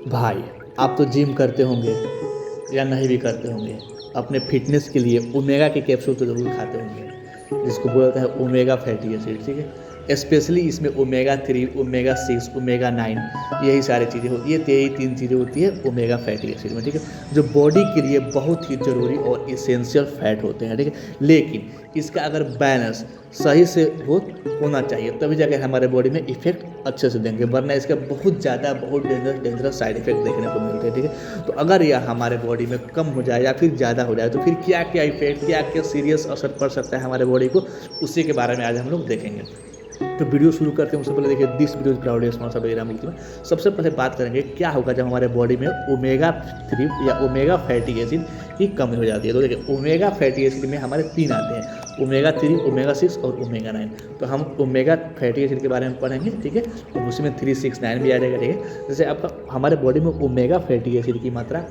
भाई, आप तो जिम करते होंगे या नहीं भी करते होंगे, अपने फिटनेस के लिए ओमेगा के कैप्सूल तो ज़रूर खाते होंगे, जिसको बोला जाता है ओमेगा फैटी एसिड, ठीक है। स्पेशली इसमें ओमेगा 3, ओमेगा 6, ओमेगा 9 यही सारी चीज़ें होती है, यही 3 चीज़ें होती है ओमेगा फैटी एसिड में, ठीक है, जो बॉडी के लिए बहुत ही ज़रूरी और इसेंशियल फैट होते हैं, ठीक है। लेकिन इसका अगर बैलेंस सही से होना चाहिए, तभी जाकर हमारे बॉडी में इफेक्ट अच्छे से देंगे, वरना इसका बहुत ज़्यादा बहुत डेंजरस साइड इफेक्ट देखने को मिलते हैं, ठीक है। तो अगर यह हमारे बॉडी में कम हो जाए या फिर ज़्यादा हो जाए तो फिर क्या क्या इफेक्ट, क्या क्या सीरियस असर पड़ सकता है हमारे बॉडी को, उसी के बारे में आज हम लोग देखेंगे। तो वीडियो शुरू करते हैं उससे पहले देखिए, this video is proudly sponsored by Heera Moti में। सबसे पहले बात करेंगे क्या होगा जब हमारे बॉडी में ओमेगा 3 या ओमेगा फैटी एसिड की कमी हो जाती है। तो देखिए, ओमेगा फैटी एसिड में हमारे 3 आते हैं, ओमेगा 3, ओमेगा 6 और ओमेगा 9। तो हम ओमेगा फैटी एसिड के बारे में पढ़ेंगे, ठीक है, और उसी में 3, 6, 9 भी आ जाएगा, ठीक है। जैसे आपका हमारे बॉडी में ओमेगा फैटी एसिड की मात्रा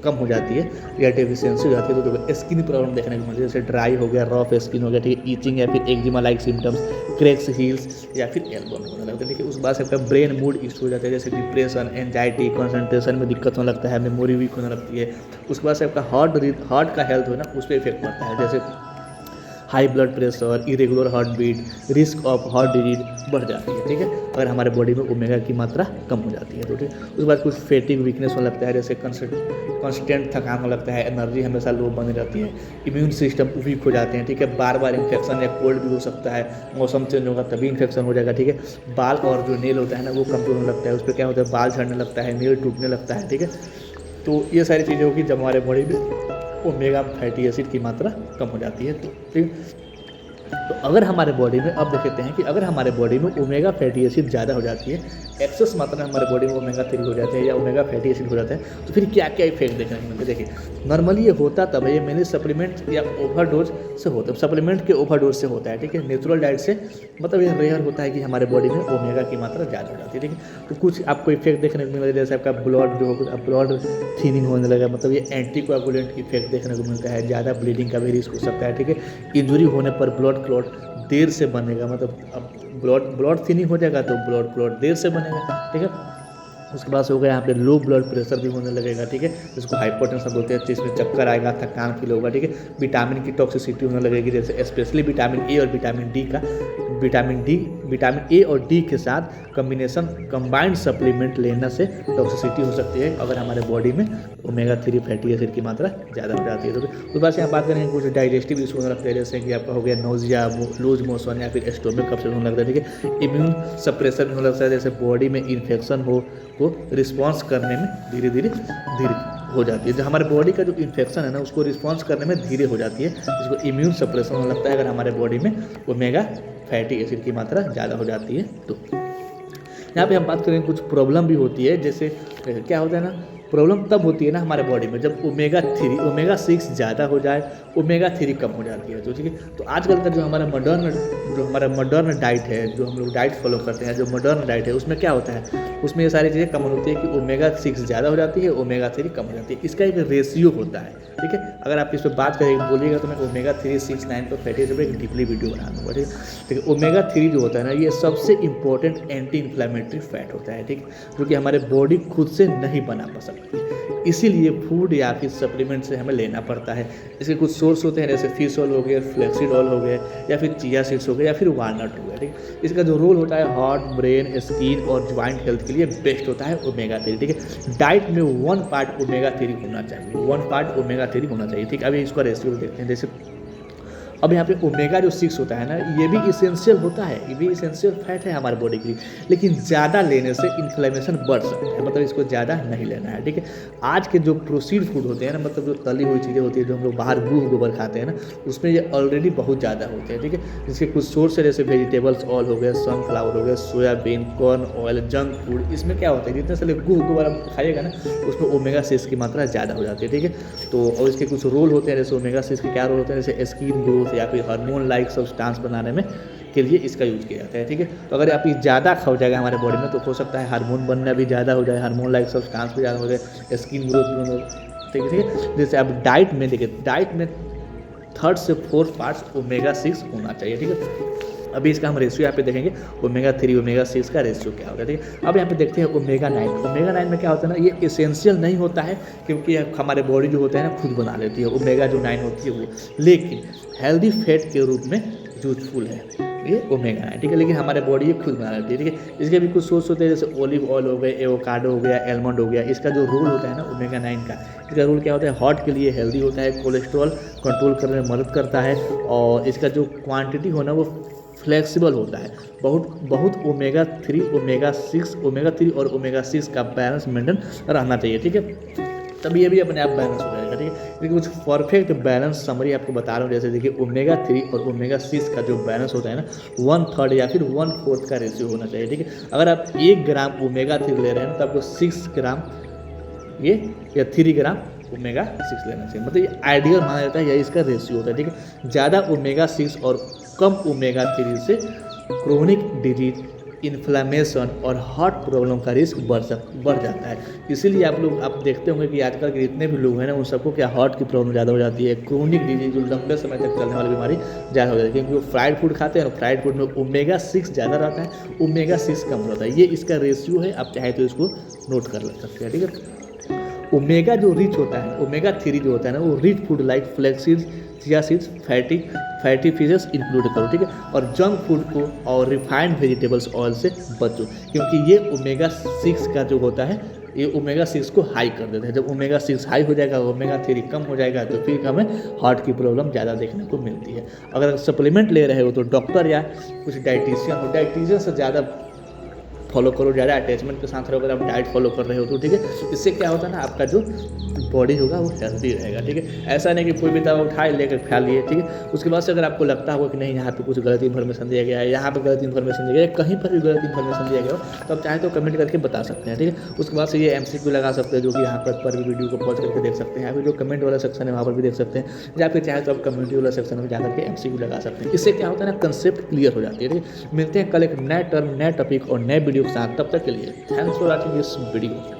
कम हो जाती है या डेफिशिएंसी हो जाती है तो स्किन प्रॉब्लम देखने को मिलती है, जैसे ड्राई हो गया, रफ स्किन हो गया, ठीक है, ईचिंग या फिर eczema like symptoms, cracks heels या फिर एल्बो में होने लगता है, ठीक है। उसके बाद से आपका ब्रेन मूड इशू हो जाता है, जैसे डिप्रेशन, एंजाइटी, कंसंट्रेशन में दिक्कत होने लगता है, मेमोरी वीक होने लगती है। उसके बाद से आपका हार्ट का हेल्थ हो ना, उस पर इफेक्ट पड़ता है, जैसे high blood pressure, irregular heart beat, risk of heart disease बढ़ जाती है, ठीक है, अगर हमारे बॉडी में ओमेगा की मात्रा कम हो जाती है तो, ठीक। उसके बाद कुछ फैटिक वीकनेस होने लगता है, जैसे कॉन्स्टेंट थकान होने लगता है, एनर्जी हमेशा लो बनी रहती है, इम्यून सिस्टम वीक हो जाते हैं, ठीक है, बार बार इन्फेक्शन या कोल्ड भी हो सकता है, मौसम चेंज होगा तभी इन्फेक्शन हो जाएगा, ठीक है। बाल और जो नेल होता है ना वो कमजोर होने लगता है, उस पर क्या होता है, बाल झड़ने लगता है, नेल टूटने लगता है, ठीक है। तो ये सारी चीज़ें होगी जब हमारे बॉडी में ओमेगा फैटी एसिड की मात्रा कम हो जाती है, तो ठीक। तो अगर हमारे बॉडी में, अब देखते हैं कि अगर हमारे बॉडी में ओमेगा फैटी एसिड ज़्यादा हो जाती है, एक्सेस मात्रा में हमारे बॉडी में ओमेगा 3 हो जाते हैं या ओमेगा फैटी एसिड हो जाता है, तो फिर क्या क्या इफेक्ट देखने को मिलते हैं। देखिए, नॉर्मली ये होता तब है, ये मेनली सप्लीमेंट या ओवरडोज से होता है, सप्लीमेंट के ओवरडोज से होता है, ठीक है। नेचुरल डाइट से मतलब ये रेयर होता है कि हमारे बॉडी में ओमेगा की मात्रा ज़्यादा हो जाती है, ठीक है। तो कुछ आपको इफेक्ट देखने को मिलता है, जैसे आपका ब्लड जो होगा, ब्लड थिनिंग होने लगा, मतलब ये एंटीकोएगुलेंट की इफेक्ट देखने को मिलता है, ज़्यादा ब्लीडिंग का भी रिस्क हो सकता है, ठीक है। इंजरी होने पर ब्लड क्लॉट देर से बनेगा, मतलब अब ब्लड थिनिंग हो जाएगा तो ब्लड क्लॉट देर से बनेगा, ठीक है। उसके बाद से हो गया यहाँ पे लो ब्लड प्रेशर भी होने लगेगा, ठीक है, जिसको हाइपरटेंशन बोलते हैं, जिसमें चक्कर आएगा, थकान फील होगा, ठीक है। विटामिन की टॉक्सिसिटी होने लगेगी, जैसे स्पेशली विटामिन ए और विटामिन डी का, विटामिन ए और डी के साथ कंबाइंड सप्लीमेंट लेने से टॉक्सिसिटी हो सकती है अगर हमारे बॉडी में ओमेगा 3 फैटी एसिड की मात्रा ज़्यादा हो जाती है। तो उसके बाद से यहाँ बात करेंगे कुछ डाइजेस्टिव इशू होने लगते हैं, जैसे कि आपका हो गया नोजिया, लूज मोशन या फिर स्टोमक अपसेट होने लगता है, ठीक है। इम्यून सप्रेशन भी होने लगता है, जैसे बॉडी में इन्फेक्शन को रिस्पॉन्स करने में धीरे हो जाती है, जो हमारे बॉडी का जो इन्फेक्शन है ना उसको रिस्पॉन्स करने में धीरे हो जाती है, जिसको इम्यून सप्रेशन होने लगता है अगर हमारे बॉडी में ओमेगा फैटी एसिड की मात्रा ज़्यादा हो जाती है। तो यहाँ पे हम बात करें कुछ प्रॉब्लम भी होती है, जैसे क्या होता है ना, प्रॉब्लम तब होती है ना हमारे बॉडी में जब ओमेगा 6 ज़्यादा हो जाए, ओमेगा 3 कम हो जाती है, तो ठीक है। तो आजकल का जो हमारा मॉडर्न डाइट है, जो हम लोग डाइट फॉलो करते हैं, जो मॉडर्न डाइट है, उसमें क्या होता है, उसमें ये सारी चीज़ें कम होती है कि ओमेगा 6 ज़्यादा हो जाती है, ओमेगा 3 कम हो जाती है, इसका एक रेशियो होता है, ठीक है। अगर आप इस पर बात करेंगे बोलिएगा तो मैं ओमेगा 3, 6, 9 पर फैटी एसिड पर एक डीपली वीडियो बना दूँगा, ठीक है। देखिए, ओमेगा 3 जो होता है ना, ये सबसे इंपॉर्टेंट एंटी इन्फ्लेमेटरी फैट होता है, ठीक, जो कि हमारे बॉडी खुद से नहीं बना पा सकती, इसीलिए फूड या फिर सप्लीमेंट से हमें लेना पड़ता है। इसके कुछ सोर्स होते हैं, जैसे फिश ऑयल हो गया, फ्लेक्सीड ऑयल हो गया, या फिर चिया सीड्स हो गए, या फिर वालनट हो गया, ठीक। इसका जो रोल होता है हार्ट, ब्रेन, स्किन और ज्वाइंट हेल्थ के लिए बेस्ट होता है ओमेगा 3, ठीक है। डाइट में 1 पार्ट ओमेगा 3 होना चाहिए, 1 पार्ट ओमेगा 3 होना चाहिए, ठीक। अभी इसका रेशियो देखते हैं, जैसे अब यहाँ पे ओमेगा जो 6 होता है ना, ये भी इसेंशियल होता है, ये भी इसेंशियल फैट है हमारे बॉडी के लिए, लेकिन ज़्यादा लेने से इन्फ्लेमेशन बढ़ सकता है, मतलब इसको ज़्यादा नहीं लेना है, ठीक है। आज के जो प्रोसीड फूड होते हैं ना, मतलब जो तली हुई चीज़ें होती है, जो हम लोग बाहर गोबर खाते हैं ना, उसमें ये ऑलरेडी बहुत ज़्यादा होते हैं, ठीक है। जिसके कुछ सोर्स है, जैसे वेजिटेबल्स ऑयल हो गया, सनफ्लावर हो गया, soybean, corn oil, junk food, इसमें क्या होता है, जितने सारे गोबर आप खाइएगा ना, उसमें ओमेगा 6 की मात्रा ज़्यादा हो जाती है, ठीक है। तो और इसके कुछ रोल होते हैं, जैसे ओमेगा 6 के क्या रोल होते हैं, जैसे स्किन ग्रोथ या फिर हार्मोन लाइक सब्सटेंस बनाने में के लिए इसका यूज़ किया जाता है, ठीक है। तो अगर आप ये ज़्यादा खा जाएगा हमारे बॉडी में तो हो सकता है हार्मोन बनना भी ज़्यादा हो जाए, हार्मोन लाइक सब्सटेंस भी ज़्यादा हो जाए, स्किन ग्रोथ भी हो, ठीक है। जैसे आप डाइट में देखिए, डाइट में 3rd से 4th पार्ट्स ओमेगा 6 होना चाहिए, ठीक है। अभी इसका हम रेशियो यहाँ पे देखेंगे ओमेगा 3 ओमेगा 6 का रेशियो क्या होता है, ठीक है। अब यहाँ पे देखते हैं ओमेगा 9। ओमेगा 9 में क्या होता है ना, ये एसेंशियल नहीं होता है क्योंकि हमारे बॉडी जो होता है ना खुद बना लेती है, ओमेगा जो 9 होती है वो, लेकिन हेल्दी फैट के रूप में यूजफुल है ये ओमेगा 9, ठीक है। लेकिन हमारे बॉडी ये खुद बना लेती है, ठीक है। इसके भी कुछ सोर्स होते हैं जैसे ओलिव ऑयल हो गए, एवोकाडो हो गया, एलमंड हो गया। इसका जो रोल होता है ना ओमेगा 9 का, इसका रोल क्या होता है, हार्ट के लिए हेल्दी होता है, कोलेस्ट्रॉल कंट्रोल करने में मदद करता है, और इसका जो क्वांटिटी होना वो फ्लेक्सिबल होता है। बहुत ओमेगा 3 ओमेगा 6 ओमेगा 3 और ओमेगा 6 का बैलेंस मेंटेन रहना चाहिए, ठीक है। तब ये भी अपने आप बैलेंस हो जाएगा, ठीक है। लेकिन कुछ परफेक्ट बैलेंस समरी आपको बता रहा हूँ, जैसे देखिए ओमेगा 3 और ओमेगा 6 का जो बैलेंस होता है ना 1/3 या फिर 1/4 का रेशियो होना चाहिए, ठीक है। अगर आप 1 ग्राम ओमेगा 3 ले रहे हैं तो आपको 6 ग्राम ये या 3 ग्राम ओमेगा 6 लेना चाहिए, मतलब ये आइडियल माना जाता है, यही इसका रेशियो होता है, ठीक है। ज़्यादा ओमेगा 6 और कम ओमेगा 3 से क्रोनिक डिजीज, इन्फ्लामेशन और हार्ट प्रॉब्लम का रिस्क बढ़ जाता है। इसीलिए आप देखते होंगे कि आजकल के जितने भी लोग हैं ना उन सबको क्या हार्ट की प्रॉब्लम ज़्यादा हो जाती है, क्रोनिक डिजीज जो लंबे समय तक चलने वाली बीमारी ज़्यादा हो जाती है, क्योंकि वो फ्राइड फूड खाते हैं और फ्राइड फूड में ओमेगा 6 ज़्यादा रहता है, ओमेगा 6 कम रहता है। ये इसका रेशियो है, आप चाहे तो इसको नोट कर सकते हैं, ठीक है। ओमेगा जो रिच होता है, ओमेगा 3 जो होता है ना वो rich food like flax seeds, chia seeds, fatty fishes include करो, ठीक है। और जंक फूड को और रिफाइंड वेजिटेबल्स ऑयल से बचो, क्योंकि ये ओमेगा 6 का जो होता है ये ओमेगा 6 को हाई कर देते हैं। जब ओमेगा 6 हाई हो जाएगा, ओमेगा 3 कम हो जाएगा, तो फिर हमें हार्ट की प्रॉब्लम ज़्यादा देखने को मिलती है। अगर सप्लीमेंट ले रहे हो तो डॉक्टर या कुछ डाइटिशियन से ज़्यादा फॉलो करो, ज़्यादा अटैचमेंट के साथ रहो। अगर आप डाइट फॉलो कर रहे हो तो ठीक है, इससे क्या होता है ना आपका जो बॉडी होगा वो हेल्दी रहेगा, ठीक है। ऐसा नहीं कि कोई भी दवा उठाए लेकर खा लिए, ठीक है। उसके बाद से अगर आपको लगता होगा कि नहीं यहाँ पे कुछ गलत इन्फॉर्मेशन दिया गया है, यहाँ पे गलत इन्फॉर्मेशन दिया गया है, कहीं पर भी गलत इन्फॉर्मेशन दिया गया हो तो आप चाहे तो कमेंट करके बता सकते हैं, ठीक है। उसके बाद से ये MCQ लगा सकते हैं जो कि यहाँ पर भी वीडियो को पॉज करके देख सकते हैं, या फिर जो कमेंट वाला सेक्शन है वहाँ पर भी देख सकते हैं, या फिर चाहे तो आप कम्युनिटी वाला सेक्शन में जाकर के MCQ लगा सकते हैं। इससे क्या होता है ना कंसेप्ट क्लियर हो जाती है, ठीक है। मिलते हैं कल एक नए टर्म, नए टॉपिक और नए वीडियो के साथ, तब तक के लिए thanks for watching this video.